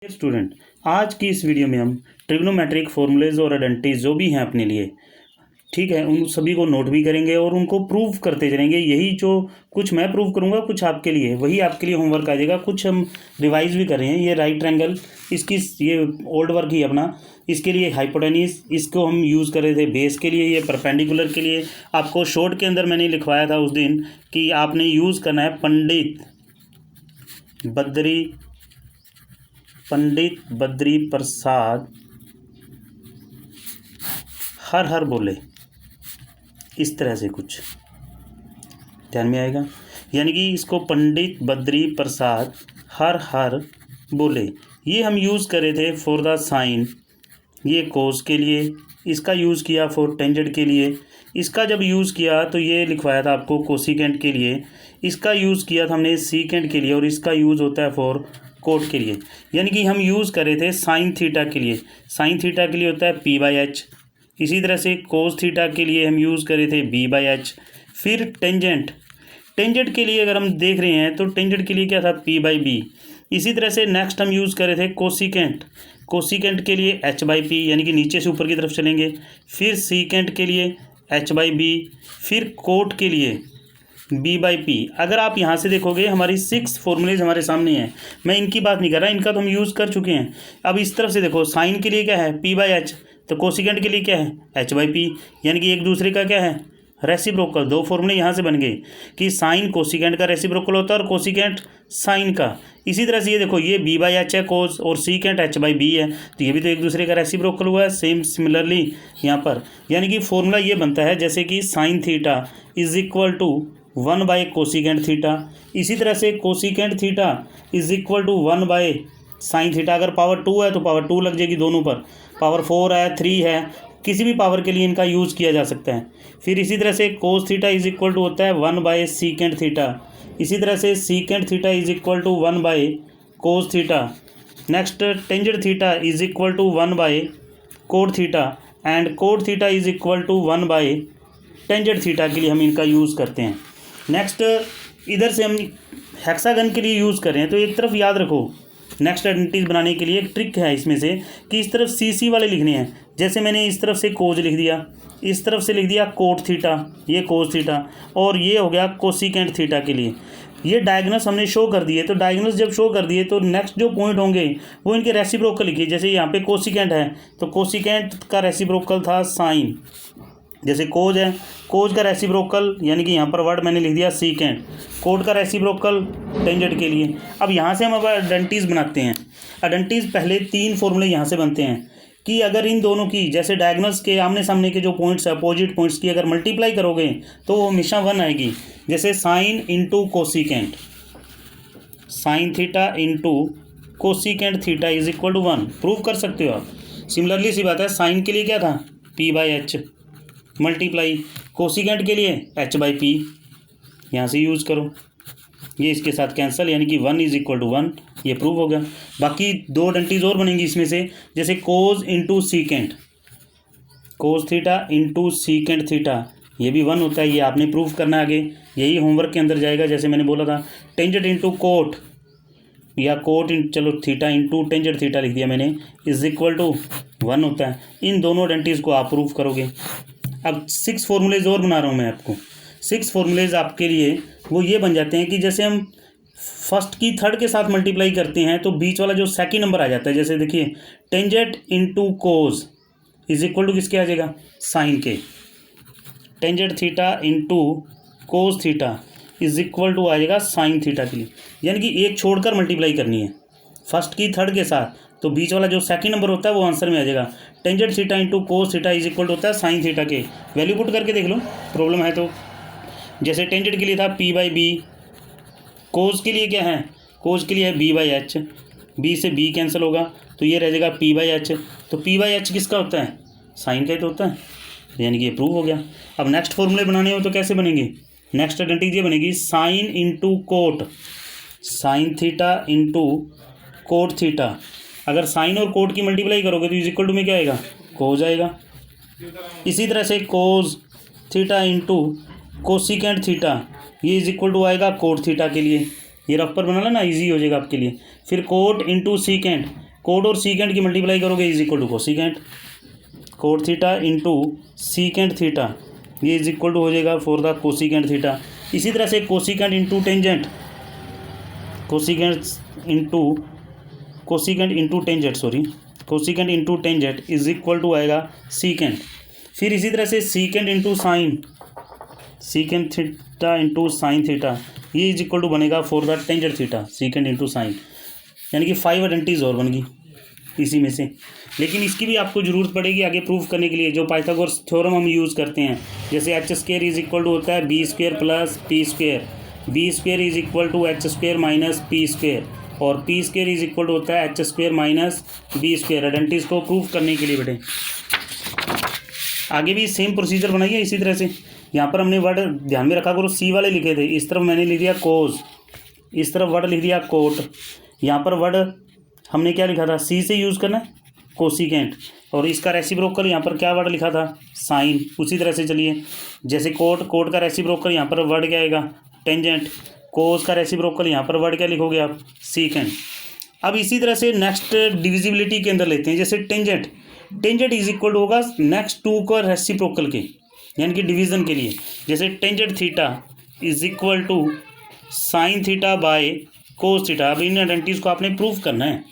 Student, आज की इस वीडियो में हम ट्रिग्नोमेट्रिक फॉर्मूलेज और आइडेंटिटीज जो भी हैं अपने लिए, ठीक है, उन सभी को नोट भी करेंगे और उनको प्रूव करते चलेंगे। यही जो कुछ मैं प्रूव करूंगा, कुछ आपके लिए, वही आपके लिए होमवर्क आ जाएगा। कुछ हम रिवाइज भी कर रहे हैं। ये राइट ट्रायंगल, इसकी ये ओल्ड वर्क ही अपना, इसके लिए हाइपोटेन्यूज, इसको हम यूज़ कर रहे थे बेस के लिए, ये परपेंडिकुलर के लिए। आपको शॉर्ट के अंदर मैंने लिखवाया था उस दिन कि आपने यूज़ करना है पंडित बद्री प्रसाद हर हर बोले, इस तरह से कुछ ध्यान में आएगा। यानी कि इसको पंडित बद्री प्रसाद हर हर बोले, ये हम यूज़ करे थे फॉर द साइन, ये कोस के लिए, इसका यूज़ किया फॉर टेंजेंट के लिए, इसका जब यूज़ किया तो ये लिखवाया था आपको कोसिकेंट के लिए, इसका यूज़ किया था हमने सीकेंट के लिए, और इसका यूज़ होता है फॉर कोट के लिए। यानी कि हम यूज़ करे थे साइन थीटा के लिए, साइन थीटा के लिए होता है p/h। इसी तरह से कोस थीटा के लिए हम यूज़ करे थे b/h। फिर टेंजेंट के लिए अगर हम देख रहे हैं तो टेंजेंट के लिए क्या था, p/b। इसी तरह से नेक्स्ट हम यूज़ करे थे कोसिकेंट के लिए h/p, यानी कि नीचे से ऊपर की तरफ चलेंगे। फिर सीकेंट के लिए h/b, फिर कोट के लिए b/p। अगर आप यहाँ से देखोगे हमारी 6 फॉर्मूलेज हमारे सामने हैं। मैं इनकी बात नहीं कर रहा, इनका तो हम यूज़ कर चुके हैं। अब इस तरफ से देखो, साइन के लिए क्या है p/h, तो कोसिकेंट के लिए क्या है h/p, यानी कि एक दूसरे का क्या है रेसिप्रोकल। दो फॉर्मूले यहाँ से बन गए कि साइन कोसिकेंट का रेसिप्रोकल होता है और कोसिकेंट साइन का। इसी तरह से ये देखो, ये b/h है कोस और सीकेंट h/b है, तो ये भी तो एक दूसरे का रेसिप्रोकल हुआ है। सेम सिमिलरली यहाँ पर, यानी कि फॉर्मूला ये बनता है जैसे कि sine theta is equal to 1 cosecant theta. इसी तरह से cosecant theta is equal to 1 sine theta. अगर पावर 2 है तो पावर 2 लग जाएगी दोनों पर, पावर 4 है, 3 है, किसी भी पावर के लिए इनका यूज़ किया जा सकता है। फिर इसी तरह से cos theta is equal to होता है 1 सीकेंट थीटा। इसी तरह से secant theta is equal to 1 cos theta. Next tangent theta is equal to 1 cot theta, and cot theta is equal to 1 tangent theta के लिए हम इनका यूज़ करते हैं। नेक्स्ट इधर से हम हेक्सागन के लिए यूज़ कर रहे हैं, तो एक तरफ याद रखो, नेक्स्ट आइडेंटिटीज बनाने के लिए एक ट्रिक है इसमें से कि इस तरफ सी वाले लिखने हैं। जैसे मैंने इस तरफ से कोज लिख दिया, इस तरफ से लिख दिया कोट थीटा, ये कोस थीटा, और ये हो गया कोसिकेंट थीटा के लिए। ये डायगोनल्स हमने शो कर दिए, तो डायगोनल्स जब शो कर दिए तो नेक्स्ट जो पॉइंट होंगे वो इनके रेसिप्रोकल लिखिए। जैसे यहाँ पे कोसिकेंट है तो कोसिकेंट का रेसिप्रोकल था साइन। जैसे कोज है, कोज का रेसिप्रोकल, यानी कि यहाँ पर वर्ड मैंने लिख दिया सीकेंट। कोट का रेसिप्रोकल टेंजेंट के लिए। अब यहाँ से हम अब आइडेंटिटीज बनाते हैं। आइडेंटिटीज पहले 3 फॉर्मूले यहाँ से बनते हैं कि अगर इन दोनों की, जैसे डायगोनल्स के आमने सामने के जो पॉइंट्स है, अपोजिट पॉइंट्स की अगर मल्टीप्लाई करोगे तो वो हमेशा 1 आएगी। जैसे sine into cosecant, sine theta into cosecant theta is equal to 1, prove कर सकते हो आप। सिमिलरली सी बात है, साइन के लिए क्या था p/h मल्टीप्लाई, कोसिकेंट के लिए h/p, यहाँ से यूज़ करो, ये इसके साथ कैंसिल, यानी कि 1 इज इक्वल टू 1, ये प्रूव हो गया। बाकी 2 आइडेंटिटीज और बनेंगी इसमें से, जैसे cos into secant, cos theta into secant theta, ये भी 1 होता है, ये आपने प्रूव करना है आगे, यही होमवर्क के अंदर जाएगा। जैसे मैंने बोला था टेंजेंट इंटू कोट, या कोट चलो थीटा इंटू टेंजेंट थीटा लिख दिया मैंने, इज इक्वल टू 1 होता है। इन दोनों आइडेंटिटीज को आप प्रूव करोगे। अब 6 फॉर्मूलेज और बना रहा हूँ मैं आपको। 6 फॉर्मूलेज आपके लिए वो ये बन जाते हैं कि जैसे हम फर्स्ट की थर्ड के साथ मल्टीप्लाई करते हैं तो बीच वाला जो सेकंड नंबर आ जाता है। जैसे देखिए, tangent into cos is equal to किसके आ जाएगा, साइन के। Tangent theta into cos theta is equal to आ जाएगा साइन थीटा के लिए। यानी कि एक छोड़कर मल्टीप्लाई करनी है फर्स्ट की थर्ड के साथ, तो बीच वाला जो सेकंड नंबर होता है वो आंसर में आ जाएगा। Tangent theta into cos theta is equal to होता है साइन थीटा के। वैल्यू पुट करके देख लो, प्रॉब्लम है तो। जैसे टेंजेंट के लिए था p/b, कोस के लिए क्या है, कोस के लिए है b/h, b से b कैंसिल होगा तो ये रह जाएगा p/h। तो p/h किसका होता है, साइन का ही तो होता है, यानी कि ये प्रूव हो गया। अब नेक्स्ट फॉर्मूले बनाने हो तो कैसे बनेंगे, नेक्स्ट आइडेंटिटी ये बनेगी sine into coat, sign theta into cot theta. अगर साइन और कोट की मल्टीप्लाई करोगे तो इज इक्वल टू में क्या आएगा, कोज आएगा। इसी तरह से कोज थीटा इंटू कोसिकेंट थीटा, ये इज इक्वल टू आएगा कोट थीटा के लिए। ये रफ पर बना लो ना, इजी हो जाएगा आपके लिए। फिर कोट इंटू सीकेंट, कोट और सीकेंट की मल्टीप्लाई करोगे is equal to cosecant, cot theta into secant theta, ये इज इक्वल टू हो जाएगा फॉर द कोसीकेंट थीटा। इसी तरह से cosecant into tangent, cosecant into tangent sorry, cosecant into tangent is equal to आएगा secant. फिर इसी तरह से secant into sine, secant theta into sine theta, ये इज इक्वल टू बनेगा for the tangent theta, secant into sign, यानी कि 5 identities और बन गई इसी में से। लेकिन इसकी भी आपको ज़रूरत पड़ेगी आगे प्रूफ करने के लिए, जो पाइथागोरस थ्योरम हम यूज़ करते हैं। जैसे H square is equal to होता है B square plus P square, B square is equal to H square minus P square, और P square is equal to होता है H square minus B square, identities को proof करने के लिए बेटे। आगे भी सेम प्रोसीजर बनाइए इसी तरह से। यहाँ पर हमने वर्ड ध्यान में रखा करो, सी वाले लिखे थे, इस तरफ मैंने लिख दिया कोज, इस तरफ वर्ड लिख दिया कोट। यहाँ पर वर्ड हमने क्या लिखा था, सी से यूज़ करना है कोसिकेंट, और इसका रेसिप्रोकल यहाँ पर क्या वर्ड लिखा था, साइन। उसी तरह से चलिए, जैसे कोट, कोट का रेसिप्रोकल यहाँ पर वर्ड क्या आएगा, टेंजेंट। कोस का रेसिप्रोकल यहाँ पर वर्ड क्या लिखोगे आप, सीकेंट। अब इसी तरह से नेक्स्ट डिविजिबिलिटी के अंदर लेते हैं, जैसे tangent, tangent is equal to होगा नेक्स्ट टू का रेसिप्रोकल के, यानी कि डिवीज़न के लिए। जैसे tangent theta is equal to sine theta by cos theta. अब इन आइडेंटिटीज को आपने प्रूफ करना है,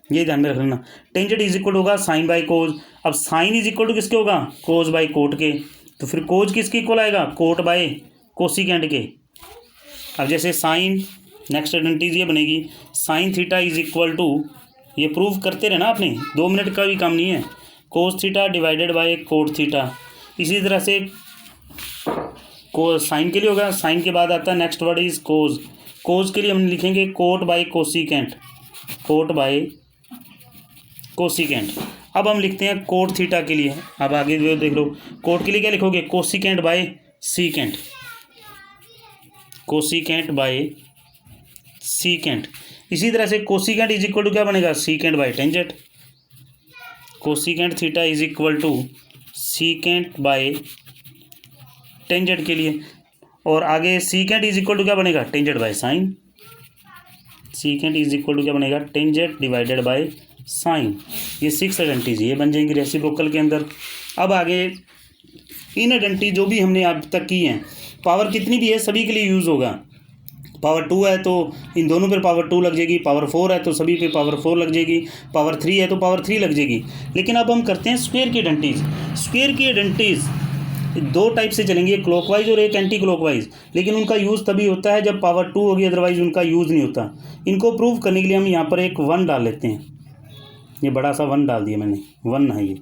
ये ध्यान में रखना। टेंजेंट इज इक्वल होगा साइन बाय कोज, अब साइन इज इक्वल टू किसके होगा, कोज बाय कोट के, तो फिर कोज किसके इक्वल आएगा, कोट बाय कोसिकेंट के। अब जैसे साइन, नेक्स्ट आइडेंटिटीज ये बनेगी sine theta is equal to, ये प्रूफ करते रहना आपने, 2 मिनट का भी काम नहीं है, cos theta divided by cot theta. इसी तरह से को साइन के लिए होगा, साइन के बाद आता है next word is cos, cos के लिए हम लिखेंगे cot by cosecant, cot by cosecant. अब हम लिखते हैं कोट थीटा के लिए, अब आगे जो देख लो, कोट के लिए क्या लिखोगे, cosecant by secant, cosecant by secant. इसी तरह से कोसिकेंट इज इक्वल टू क्या बनेगा, secant by tangent, cosecant theta is equal to secant by tangent के लिए। और आगे सीकेंट इज इक्वल टू क्या बनेगा, tangent by sine, secant is equal to क्या बनेगा, टेंजेंट डिवाइडेड बाय साइन। ये 6 आइडेंटिटीज ये बन जाएंगी रेसिप्रोकल के अंदर। अब आगे इन आइडेंटिटी जो भी हमने अब तक की हैं, पावर कितनी भी है सभी के लिए यूज़ होगा। पावर 2 है तो इन दोनों पर पावर 2 लग जाएगी, पावर 4 है तो सभी पे पावर 4 लग जाएगी, पावर 3 है तो पावर 3 लग जाएगी। लेकिन अब हम करते हैं स्क्वायर की आइडेंटिटीज। स्क्वायर की आइडेंटिटीज 2 टाइप से चलेंगी, एक क्लॉकवाइज और एक एंटी क्लॉकवाइज, लेकिन उनका यूज़ तभी होता है जब पावर 2 होगी, अदरवाइज उनका यूज़ नहीं होता। इनको प्रूव करने के लिए हम यहाँ पर एक 1 डाल लेते हैं, ये बड़ा सा 1 डाल दिया मैंने, 1 है ये।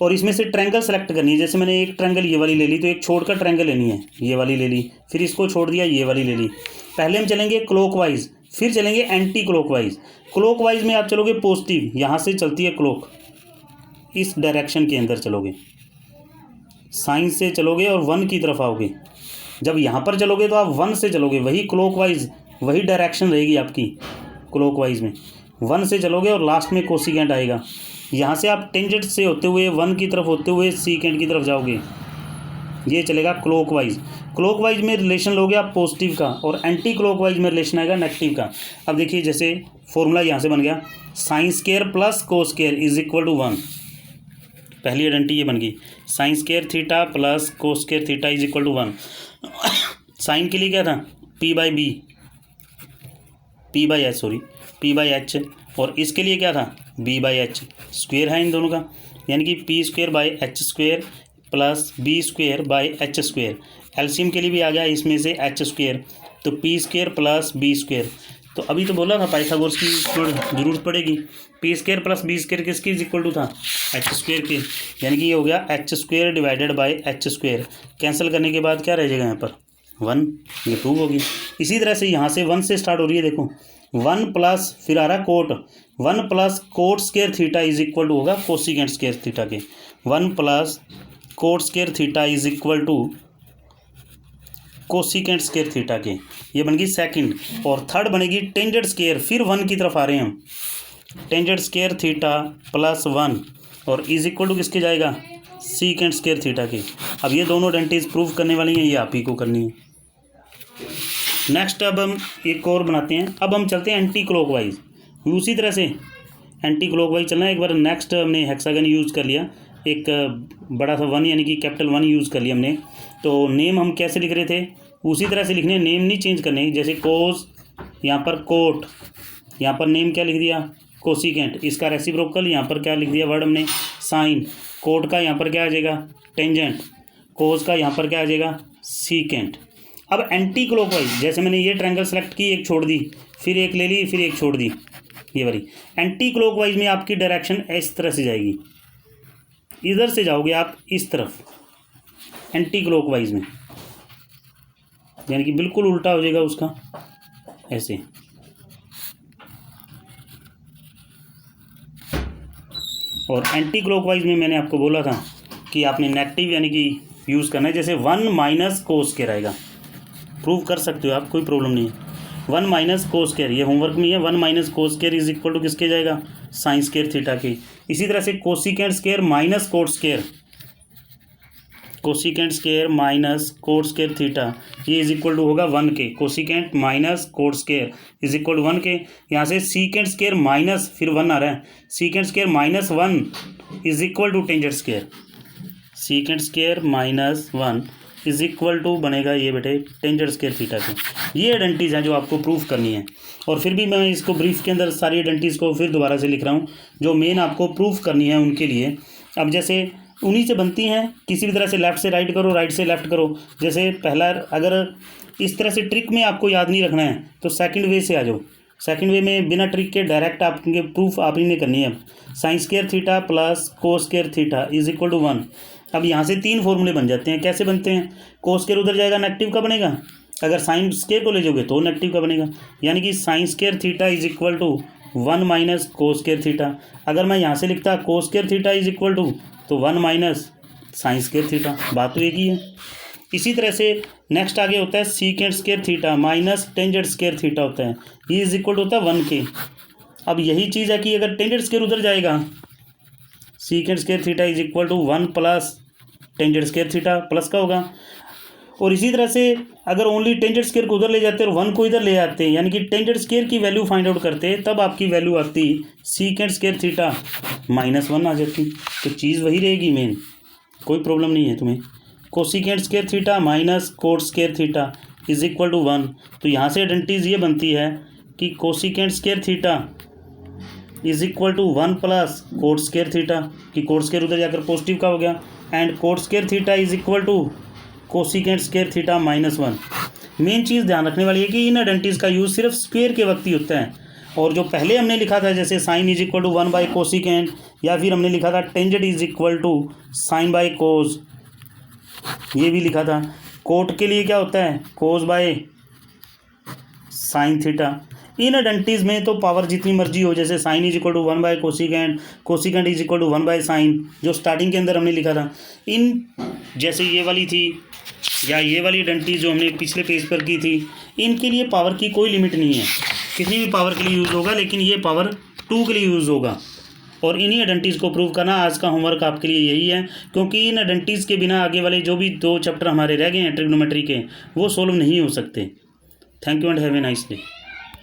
और इसमें से ट्रायंगल सेलेक्ट करनी है, जैसे मैंने एक ट्रायंगल ये वाली ले ली, तो एक छोड़कर ट्रायंगल लेनी है, ये वाली ले ली, फिर इसको छोड़ दिया, ये वाली ले ली। पहले हम चलेंगे क्लॉकवाइज, फिर चलेंगे एंटी क्लॉकवाइज। क्लॉकवाइज में आप चलोगे पॉजिटिव, यहाँ से चलती है क्लॉक, इस डायरेक्शन के अंदर चलोगे, साइन से चलोगे और 1 की तरफ आओगे। जब यहाँ पर चलोगे तो आप 1 से चलोगे, वही क्लॉकवाइज, वही डायरेक्शन रहेगी आपकी क्लॉकवाइज में, 1 से चलोगे और लास्ट में कोसिकेंट आएगा। यहाँ से आप टेंजेंट से होते हुए 1 की तरफ होते हुए सीकेंट की तरफ जाओगे, ये चलेगा क्लॉकवाइज। क्लॉकवाइज में रिलेशन लोगे आप पॉजिटिव का, और एंटी क्लॉकवाइज में रिलेशन आएगा नेगेटिव का। अब देखिए जैसे फॉर्मूला यहाँ से बन गया, sine square plus cos square is equal to 1, पहली आइडेंटिटी ये बन गई, sine square theta plus cos square theta is equal to 1। Sine के लिए क्या था, पी बाई एच, और इसके लिए क्या था, बी बाई एच, स्क्वेयर है इन दोनों का, यानी कि P square by H square plus B square by H square. LCM के लिए भी आ गया इसमें से एच स्क्वेयर, तो P square plus B square. तो अभी तो बोला था पाइथागोरस की ज़रूरत पड़ेगी, P square plus B square किसके इज इक्वल टू था, एच स्क्वेयर के, यानी कि ये हो गया H square divided by H square. Cancel करने के बाद क्या रह जाएगा यहाँ पर, 1, ये 2 होगी। इसी तरह से यहाँ से 1 से स्टार्ट हो रही है, देखो 1 प्लस फिर आ रहा cot, 1 plus cot square theta is equal to होगा कोसिकेंट स्क्वायर थीटा के, 1 plus cot square theta is equal to cosecant square theta के, ये बन गई सेकंड। और थर्ड बनेगी टेंजेंट स्क्वायर, फिर 1 की तरफ आ रहे हैं हम, टेंजेंट स्क्वायर थीटा प्लस 1 और इज इक्वल टू किसके जाएगा, सीकेंट स्क्वायर थीटा के। अब ये दोनों आइडेंटिटीज प्रूव करने वाली हैं, ये आप ही को करनी है। नेक्स्ट अब हम एक और बनाते हैं, अब हम चलते हैं एंटी क्लॉकवाइज। उसी तरह से एंटी क्लॉकवाइज चलना है। एक बार नेक्स्ट हमने हेक्सागन यूज़ कर लिया, एक बड़ा सा 1 यानी कि कैपिटल 1 यूज़ कर लिया हमने। तो नेम हम कैसे लिख रहे थे उसी तरह से लिखने, नेम नहीं चेंज करने। जैसे कोस, यहाँ पर कोट, यहाँ पर नेम क्या लिख दिया कोसिकेंट, इसका रेसिप्रोकल यहाँ पर क्या लिख दिया वर्ड हमने साइन। कोट का यहाँ पर क्या आ जाएगा टेंजेंट, कोस का यहाँ पर क्या आ जाएगा सीकेंट। अब एंटी क्लॉकवाइज जैसे मैंने ये ट्रायंगल सेलेक्ट की, एक छोड़ दी, फिर एक ले ली, फिर एक छोड़ दी, ये वाली। एंटी क्लॉकवाइज में आपकी डायरेक्शन इस तरह से जाएगी, इधर से जाओगे आप इस तरफ एंटी क्लॉकवाइज में, यानी कि बिल्कुल उल्टा हो जाएगा उसका ऐसे। और एंटी क्लॉकवाइज में मैंने आपको बोला था कि आपने नेगेटिव यानी कि यूज़ करना है। जैसे 1 माइनस कोस स्क्वायर आएगा, प्रूव कर सकते हो आप, कोई प्रॉब्लम नहीं है। 1 माइनस कोस स्क्वायर, ये होमवर्क में है। 1 minus cos square is equal to किसके जाएगा साइन स्क्वायर थीटा के। इसी तरह से cosecant square minus cot square, cosecant square minus cot square theta, ये इज इक्वल टू होगा 1 के। Cosecant minus cot square is equal to 1 के। यहाँ से सीकेंट स्क्वायर माइनस फिर 1 आ रहा है, secant square minus 1 is equal to tangent square, secant square minus 1 is equal to बनेगा ये बेटे टेंजेंट स्क्वायर थीटा के। ये आइडेंटिटीज हैं जो आपको प्रूफ करनी है। और फिर भी मैं इसको ब्रीफ के अंदर सारी आइडेंटिटीज को फिर दोबारा से लिख रहा हूँ जो मेन आपको प्रूफ करनी है उनके लिए। अब जैसे उन्हीं से बनती हैं, किसी भी तरह से लेफ़्ट से राइट करो, राइट से लेफ़्ट करो। जैसे पहला अगर इस तरह से ट्रिक में आपको याद नहीं रखना है तो सेकंड वे से आ जाओ। सेकंड वे में बिना ट्रिक के डायरेक्ट आपके प्रूफ आप ही ने करनी है। Sine square theta plus cos square theta is equal to 1। अब यहाँ से 3 फॉर्मूले बन जाते हैं। कैसे बनते हैं, कोस स्क्वायर उधर जाएगा नेगेटिव का बनेगा, अगर साइन स्क्वायर को ले जाओगे तो नेगेटिव का बनेगा, यानी कि sine square theta is equal to 1 minus cos square theta. अगर मैं यहाँ से लिखता cos square theta is equal to तो 1 माइनस साइन स्क्वायर थीटा, बात तो एक ही है। इसी तरह से नेक्स्ट आगे होता है secant square theta minus tangent square theta होता है, ये इज इक्वल टू होता है 1 के। अब यही चीज़ है कि अगर टेंजेंट स्क्वायर उधर जाएगा, secant square theta is equal to 1 plus tangent square theta plus का होगा। और इसी तरह से अगर ओनली टेंजेंट स्क्वायर को उधर ले जाते और 1 को इधर ले आते, यानी कि टेंजेंट स्क्वायर की वैल्यू फाइंड आउट करते, तब आपकी वैल्यू आती सीकेंट स्क्वायर थीटा माइनस 1 आ जाती। तो चीज़ वही रहेगी मेन, कोई प्रॉब्लम नहीं है तुम्हें। Cosecant square theta minus cot square theta is equal to 1। तो यहाँ से आइडेंटिटीज ये बनती है कि cosecant square theta is equal to 1 plus cot square theta, कि कोट स्क्वायर उधर जाकर पॉजिटिव का हो गया, and cot square theta is equal to cosecant square theta minus 1। मेन चीज़ ध्यान रखने वाली है कि इन आइडेंटिटीज का यूज़ सिर्फ स्क्वायर के वक्त ही होता है। और जो पहले हमने लिखा था जैसे sine is equal to 1 by cosecant, या फिर हमने लिखा था tangent is equal to sine by cos, ये भी लिखा था। कोट के लिए क्या होता है कोस बाय साइन थीटा। इन आइडेंटिटीज में तो पावर जितनी मर्जी हो, जैसे sine is equal to 1 by cosecant, cosecant is equal to 1 by sine, जो स्टार्टिंग के अंदर हमने लिखा था। इन जैसे ये वाली थी या ये वाली आइडेंटिटीज जो हमने पिछले पेज पर की थी, इनके लिए पावर की कोई लिमिट नहीं है, कितनी भी पावर के लिए यूज़ होगा, लेकिन ये पावर 2 के लिए यूज़ होगा। और इन्हीं आइडेंटिटीज को प्रूव करना आज का होमवर्क आपके लिए यही है, क्योंकि इन आइडेंटिटीज के बिना आगे वाले जो भी 2 चैप्टर हमारे रह गए हैं ट्रिग्नोमेट्री के, वो सोल्व नहीं हो सकते। Thank you and have a nice day.